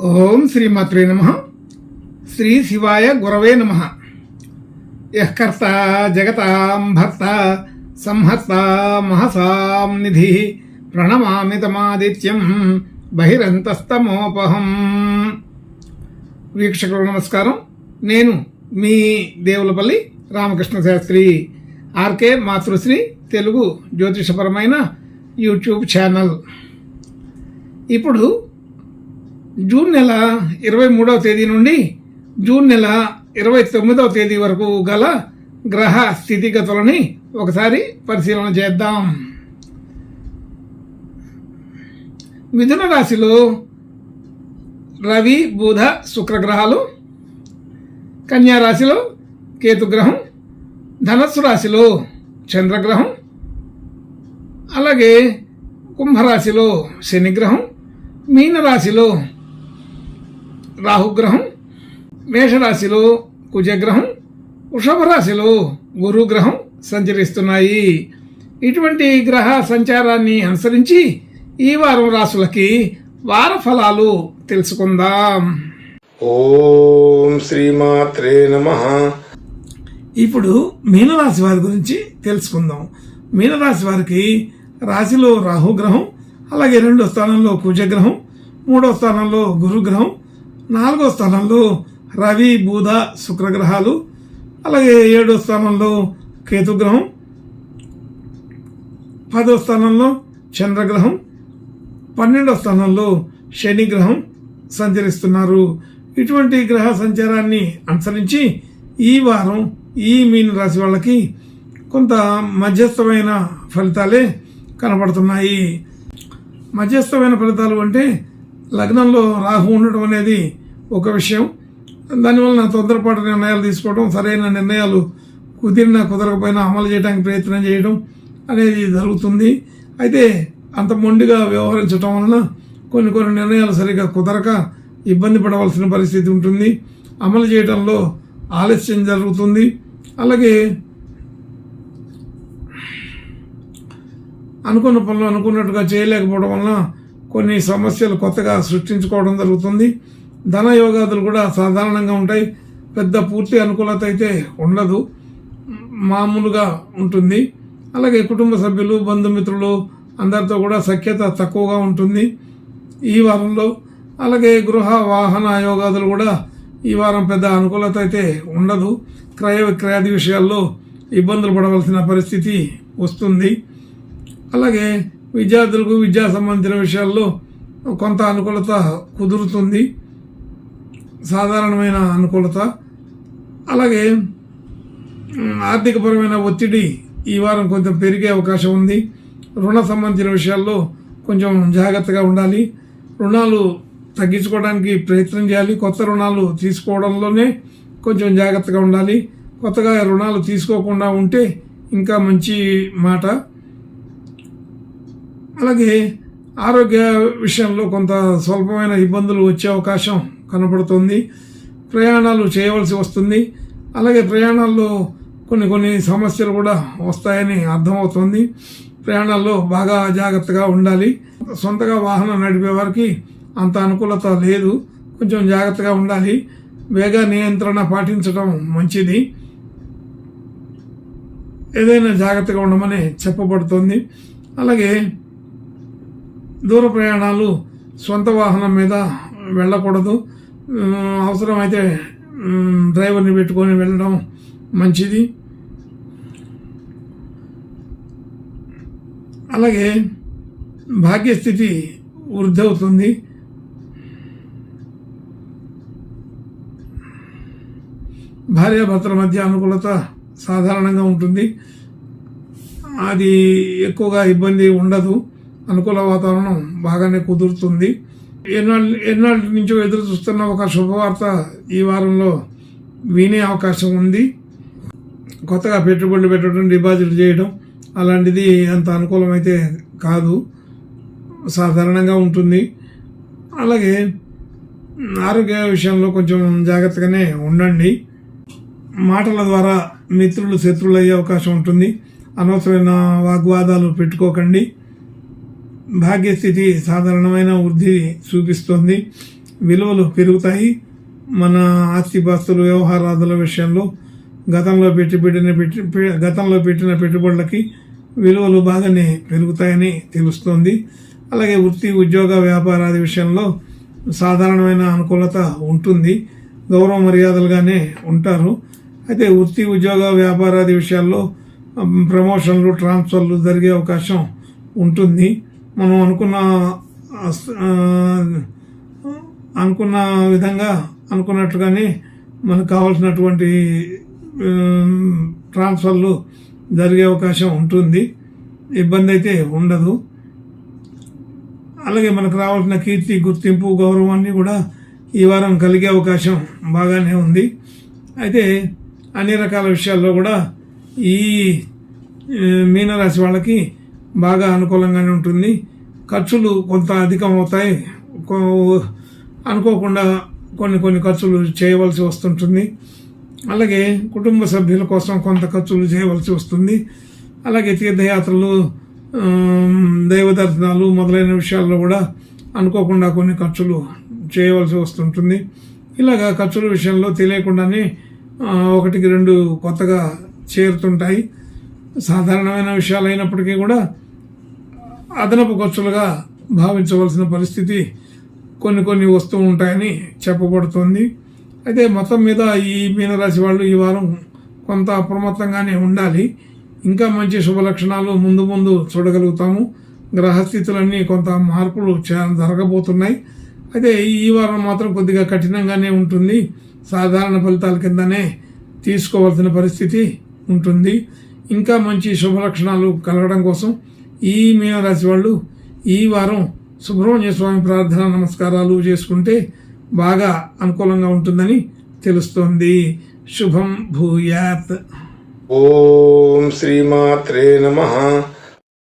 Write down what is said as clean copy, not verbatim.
ఓం శ్రీమాత్రే నమః. శ్రీ శివాయ గురవే నమః. యః కర్త జగతాం భర్త సంహర్త మహసాం నిధి ప్రణమామి తమాదిత్యం బహిరంతస్తమోపహం. వీక్షకులకు నమస్కారం. నేను మీ దేవులపల్లి రామకృష్ణ శాస్త్రి. ఆర్కే మాతృశ్రీ తెలుగు జ్యోతిషపరమైన యూట్యూబ్ ఛానల్. ఇప్పుడు జూన్ నెల 23వ తేదీ నుండి జూన్ నెల 29వ తేదీ వరకు గల గ్రహ స్థితిగతులని ఒకసారి పరిశీలన చేద్దాం. మిథున రాశిలో రవి, బుధ, శుక్రగ్రహాలు, కన్యా రాశిలో కేతుగ్రహం, ధనస్సు రాశిలో చంద్రగ్రహం, అలాగే కుంభరాశిలో శనిగ్రహం, మీనరాశిలో రాహుగ్రహం, మేషరాశిలో కుజగ్రహం, వృషభ రాశిలో గురుగ్రహం సంచరిస్తున్నాయి. ఇటువంటి గ్రహ సంచారాన్ని అనుసరించి ఈ వారం రాశులకి వార ఫలాలు తెలుసుకుందాం. ఓం శ్రీమాత్రే నమః. ఇప్పుడు మీనరాశి వారి గురించి తెలుసుకుందాం. మీనరాశి వారికి రాశిలో రాహుగ్రహం, అలాగే 2వ స్థానంలో కుజగ్రహం, 3వ స్థానంలో గురుగ్రహం, 4వ స్థానంలో రవి, బుధ, శుక్రగ్రహాలు, అలాగే 7వ స్థానంలో కేతుగ్రహం, 10వ స్థానంలో చంద్రగ్రహం, 12వ స్థానంలో శనిగ్రహం సంచరిస్తున్నారు. ఇటువంటి గ్రహ సంచారాన్ని అనుసరించి ఈ వారం ఈ మీన రాశి వాళ్ళకి కొంత మధ్యస్థమైన ఫలితాలే కనబడుతున్నాయి. మధ్యస్థమైన ఫలితాలు అంటే లగ్నంలో రాహు ఉండటం అనేది ఒక విషయం. దానివల్ల తొందరపాటు నిర్ణయాలు తీసుకోవడం, సరైన నిర్ణయాలు కుదిరినా కుదరకపోయినా అమలు చేయడానికి ప్రయత్నం చేయడం అనేది జరుగుతుంది. అయితే అంత మొండిగా వ్యవహరించడం వలన కొన్ని నిర్ణయాలు సరిగా కుదరక ఇబ్బంది పడవలసిన పరిస్థితి ఉంటుంది. అమలు చేయడంలో ఆలస్యం జరుగుతుంది. అలాగే అనుకున్న పనులు అనుకున్నట్టుగా చేయలేకపోవడం వలన కొన్ని సమస్యలు కొత్తగా సృష్టించుకోవడం జరుగుతుంది. ధన యోగాదులు కూడా సాధారణంగా ఉంటాయి. పెద్ద పూర్తి అనుకూలత అయితే ఉండదు, మామూలుగా ఉంటుంది. అలాగే కుటుంబ సభ్యులు, బంధుమిత్రులు అందరితో కూడా సఖ్యత తక్కువగా ఉంటుంది ఈ వారంలో. అలాగే గృహ వాహన యోగాదులు కూడా ఈ వారం పెద్ద అనుకూలత అయితే ఉండదు. క్రయ విక్రయాది విషయాల్లో ఇబ్బందులు పడవలసిన పరిస్థితి వస్తుంది. అలాగే విద్యార్థులకు విద్యా సంబంధించిన విషయాల్లో కొంత అనుకూలత కుదురుతుంది, సాధారణమైన అనుకూలత. అలాగే ఆర్థికపరమైన ఒత్తిడి ఈ వారం కొంచెం పెరిగే అవకాశం ఉంది. రుణ సంబంధించిన విషయాల్లో కొంచెం జాగ్రత్తగా ఉండాలి. రుణాలు తగ్గించుకోవడానికి ప్రయత్నం చేయాలి. కొత్త రుణాలు తీసుకోవడంలోనే కొంచెం జాగ్రత్తగా ఉండాలి. కొత్తగా రుణాలు తీసుకోకుండా ఉంటే ఇంకా మంచి మాట. అలాగే ఆరోగ్య విషయంలో కొంత స్వల్పమైన ఇబ్బందులు వచ్చే అవకాశం కనపడుతుంది. ప్రయాణాలు చేయవలసి వస్తుంది. అలాగే ప్రయాణాల్లో కొన్ని సమస్యలు కూడా వస్తాయని అర్థమవుతుంది. ప్రయాణాల్లో బాగా జాగ్రత్తగా ఉండాలి. సొంతగా వాహనం నడిపే వారికి అంత అనుకూలత లేదు, కొంచెం జాగ్రత్తగా ఉండాలి. వేగ నియంత్రణ పాటించడం మంచిది. ఏదైనా జాగ్రత్తగా ఉండమని చెప్పబడుతుంది. అలాగే దూర ప్రయాణాలు సొంత వాహనం మీద వెళ్ళకూడదు. అవసరమైతే డ్రైవర్ని పెట్టుకొని వెళ్ళడం మంచిది. అలాగే భాగ్యస్థితి వృద్ధి అవుతుంది. భార్యాభర్తల మధ్య అనుకూలత సాధారణంగా ఉంటుంది. అది ఎక్కువగా ఇబ్బంది ఉండదు. అనుకూల వాతావరణం బాగానే కుదురుతుంది. ఎన్నాళ్ళ నుంచో ఎదురు చూస్తున్న ఒక శుభవార్త ఈ వారంలో వినే అవకాశం ఉంది. కొత్తగా పెట్టుబడులు పెట్టడం, డిపాజిట్ చేయడం అలాంటిది అంత అనుకూలమైతే కాదు, సాధారణంగా ఉంటుంది. అలాగే ఆరోగ్య విషయంలో కొంచెం జాగ్రత్తగానే ఉండండి. మాటల ద్వారా మిత్రులు శత్రువులు అయ్యే అవకాశం ఉంటుంది. అనవసరమైన వాగ్వాదాలు పెట్టుకోకండి. భాగ్యస్థితి సాధారణమైన వృద్ధి చూపిస్తుంది. విలువలు పెరుగుతాయి. మన ఆస్తిపాస్తులు వ్యవహారాదుల విషయంలో గతంలో పెట్టిన పెట్టుబడులకి విలువలు బాగానే పెరుగుతాయని తెలుస్తోంది. అలాగే వృత్తి ఉద్యోగ వ్యాపారాది విషయంలో సాధారణమైన అనుకూలత ఉంటుంది. గౌరవ మర్యాదలుగానే ఉంటారు. అయితే వృత్తి ఉద్యోగ వ్యాపారాది విషయాల్లో ప్రమోషన్లు ట్రాన్స్ఫర్లు జరిగే అవకాశం ఉంటుంది. మనం అనుకున్న విధంగా అనుకున్నట్లుగానే మనకు కావాల్సినటువంటి ట్రాన్స్ఫర్లు జరిగే అవకాశం ఉంటుంది. ఇబ్బంది అయితే ఉండదు. అలాగే మనకు రావాల్సిన కీర్తి గుర్తింపు గౌరవాన్ని కూడా ఈ వారం కలిగే అవకాశం బాగానే ఉంది. అయితే అన్ని రకాల విషయాల్లో కూడా ఈ మీనరాశి వాళ్ళకి బాగా అనుకూలంగానే ఉంటుంది. ఖర్చులు కొంత అధికం అవుతాయి. అనుకోకుండా కొన్ని ఖర్చులు చేయవలసి వస్తుంటుంది. అలాగే కుటుంబ సభ్యుల కోసం కొంత ఖర్చులు చేయవలసి వస్తుంది. అలాగే తీర్థయాత్రలు దైవ దర్శనాలు మొదలైన విషయాల్లో కూడా అనుకోకుండా కొన్ని ఖర్చులు చేయవలసి వస్తుంటుంది. ఇలాగా ఖర్చుల విషయంలో తెలియకుండానే 1-2 కొత్తగా చేరుతుంటాయి. సాధారణమైన విషయాలు అయినప్పటికీ కూడా అదనపు ఖర్చులుగా భావించవలసిన పరిస్థితి కొన్ని వస్తూ ఉంటాయని చెప్పబడుతుంది. అయితే మొత్తం మీద ఈ మీనరాశి వాళ్ళు ఈ వారం కొంత అప్రమత్తంగానే ఉండాలి. ఇంకా మంచి శుభ లక్షణాలు ముందు చూడగలుగుతాము. గ్రహస్థితులన్నీ కొంత మార్పులు జరగబోతున్నాయి. అయితే ఈ వారం మాత్రం కొద్దిగా కఠినంగానే ఉంటుంది. సాధారణ ఫలితాల కిందనే తీసుకోవాల్సిన పరిస్థితి ఉంటుంది. ఇంకా మంచి శుభ లక్షణాలు కలగడం కోసం ఈ మీనరాశి వాళ్ళు ఈ వారం సుబ్రహ్మణ్య స్వామి ప్రార్థన నమస్కారాలు చేసుకుంటే బాగా అనుకూలంగా ఉంటుందని తెలుస్తోంది. శుభం భూయాత్. ఓం శ్రీమాత్రే నమః.